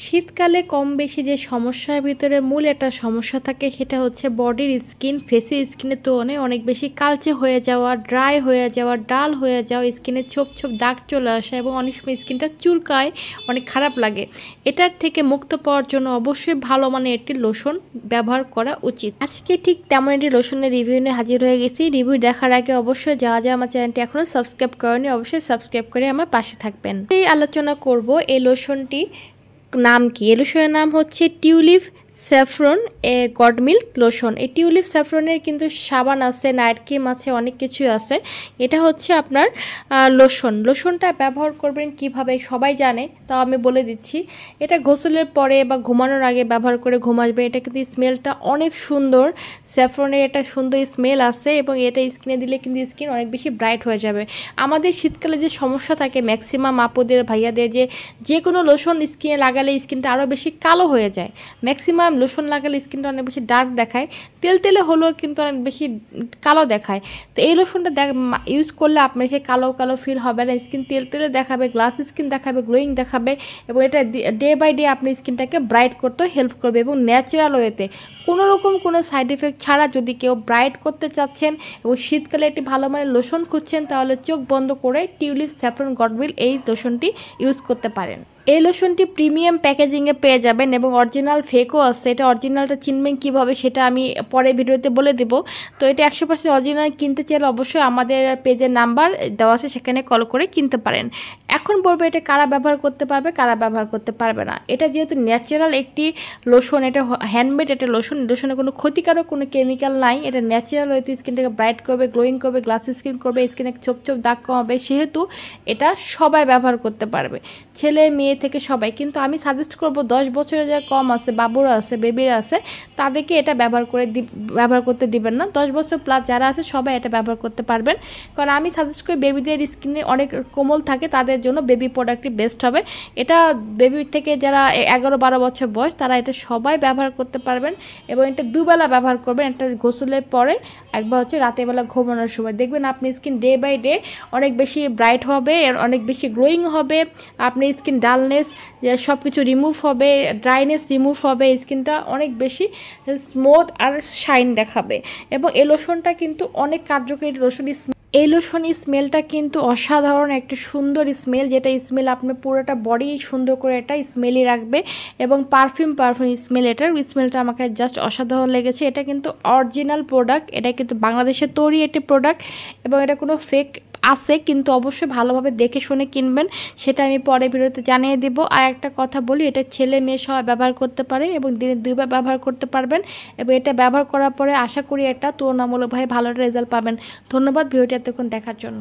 শীতকালে কম বেশি যে সমস্যার ভিতরে মূল একটা সমস্যা থাকে সেটা হচ্ছে বডির স্কিন, ফেসের স্কিনের তুলনায় অনেক বেশি কালচে হয়ে যাওয়া, ড্রাই হয়ে যাওয়া, ডাল হয়ে যাওয়া, স্কিনে ছোপ ছোপ দাগ চলে আসা এবং অনেক সময় স্কিনটা চুলকায়, অনেক খারাপ লাগে। এটার থেকে মুক্ত পাওয়ার জন্য অবশ্যই ভালো মানের একটি লোশন ব্যবহার করা উচিত। আজকে ঠিক তেমন একটি লোশনের রিভিউ নিয়ে হাজির হয়ে গেছি। রিভিউ দেখার আগে অবশ্যই যারা আমার চ্যানেলটি এখনও সাবস্ক্রাইব করেনি অবশ্যই সাবস্ক্রাইব করে আমার পাশে থাকবেন। এই আলোচনা করব এই লোশনটি নাম কি। এই লোশনের নাম হচ্ছে tulip saffron god milk lotion. এই টিউলিপ স্যাফরনের কিন্তু সাবান আছে, নাইট ক্রিম আছে, অনেক কিছুই আছে। এটা হচ্ছে আপনার লোশনটা ব্যবহার করবেন কিভাবে সবাই জানে, তাও আমি বলে দিচ্ছি। এটা গোসলের পরে বা ঘুমানোর আগে ব্যবহার করে ঘুমাবে। এটা কিন্তু স্মেলটা অনেক সুন্দর, স্যাফরনের একটা সুন্দর স্মেল আছে এবং এটা স্কিনে দিলে কিন্তু স্কিন অনেক বেশি ব্রাইট হয়ে যাবে। আমাদের শীতকালে যে সমস্যা থাকে ম্যাক্সিমাম আপুদের ভাইয়াদের যে কোনো লোশন স্কিনে লাগালে স্কিনটা আরও বেশি কালো হয়ে যায়। ম্যাক্সিমাম লোশন লাগালে স্কিনটা অনেক বেশি ডার্ক দেখায়, তেলে হলেও কিন্তু অনেক বেশি কালো দেখায়। তো এই লোশনটা ইউজ করলে আপনার সে কালো কালো ফিল হবে না, স্কিন তেলে দেখাবে, গ্লাস স্কিন দেখাবে, গ্লোয়িং দেখাবে এবং এটা ডে বাই ডে আপনার স্কিনটাকে ব্রাইট করতে হেল্প করবে এবং ন্যাচারাল ওয়েতে কোনো রকম কোনো সাইড এফেক্ট ছাড়া যদি কেউ ব্রাইট করতে চাচ্ছেন এবং শীতকালে একটি ভালো মানের লোশন খুঁজছেন তাহলে চোখ বন্ধ করে টিউলিপ স্যাফরন গড মিল্ক এই লোশনটি ইউজ করতে পারেন। এই লোশনটি প্রিমিয়াম প্যাকেজিংয়ে পেয়ে যাবেন এবং অরিজিনাল ফেকও আছে। এটা অরিজিনালটা চিনবেন কীভাবে সেটা আমি পরে ভিডিওতে বলে দেবো। তো এটা 100% অরিজিনাল কিনতে চাইলে অবশ্যই আমাদের পেজের নাম্বার দেওয়া আছে, সেখানে কল করে কিনতে পারেন। এখন বলবো এটা কারা ব্যবহার করতে পারবে, কারা ব্যবহার করতে পারবে না। এটা যেহেতু ন্যাচারাল একটি লোশন, এটা হ্যান্ডমেড একটা লোশনে কোনো ক্ষতিকারক কোনো কেমিক্যাল নাই। এটা ন্যাচারাল ওয়েতে স্কিনটাকে ব্রাইট করবে, গ্লোয়িং করবে, গ্লাস স্কিন করবে, স্কিনে ছোপ ছোপ দাগ কমাবে, সেহেতু এটা সবাই ব্যবহার করতে পারবে, ছেলে মেয়ে থেকে সবাই। কিন্তু আমি সাজেস্ট করব 10 বছরের যারা কম আছে, বাবুরা আছে, বেবিরা আছে, তাদেরকে এটা ব্যবহার করতে দিবেন না। 10 বছর প্লাস যারা আছে সবাই এটা ব্যবহার করতে পারবেন, কারণ আমি সাজেস্ট করি বেবিদের স্কিনে অনেক কোমল থাকে, তাদের জন্য বেবি প্রোডাক্টটি বেস্ট হবে। এটা বেবি থেকে যারা 11-12 বছর বয়স তারা এটা সবাই ব্যবহার করতে পারবেন এবং এটা দুবেলা ব্যবহার করবেন। একটা গোসলের পরে, একবার হচ্ছে রাতের বেলা ঘুমানোর সময়। দেখবেন আপনি স্কিন ডে বাই ডে অনেক বেশি ব্রাইট হবে, অনেক বেশি গ্লোয়িং হবে, আপনি স্কিন ডালনেস সব কিছু রিমুভ হবে, ড্রাইনেস রিমুভ হবে, স্কিনটা অনেক বেশি স্মুথ আর শাইন দেখাবে। এবং এই লোশনটা কিন্তু অনেক কার্যকরী লোশন। এই লোশনের স্মেলটা কিন্তু অসাধারণ একটা সুন্দর স্মেল, যেটা স্মেল আপনার পুরোটা বডি সুন্দর করে এটা স্মেলই রাখবে এবং পারফিউম স্মেল। এটার স্মেলটা আমাকে জাস্ট অসাধারণ লেগেছে। এটা কিন্তু অরিজিনাল প্রোডাক্ট, এটা কিন্তু বাংলাদেশের তৈরি একটি প্রোডাক্ট এবং এটা কোনো ফেক আছে, কিন্তু অবশ্যই ভালোভাবে দেখে শুনে কিনবেন, সেটা আমি পরে ভিডিওতে জানিয়ে দেব। আর একটা কথা বলি, এটা ছেলে মেয়ে সবাই ব্যবহার করতে পারে এবং দিনে 2 বার ব্যবহার করতে পারবেন এবং এটা ব্যবহার করার পরে আশা করি একটা তুলনামূলকভাবে ভালো রেজাল্ট পাবেন। ধন্যবাদ ভিডিওটি এতক্ষণ দেখার জন্য।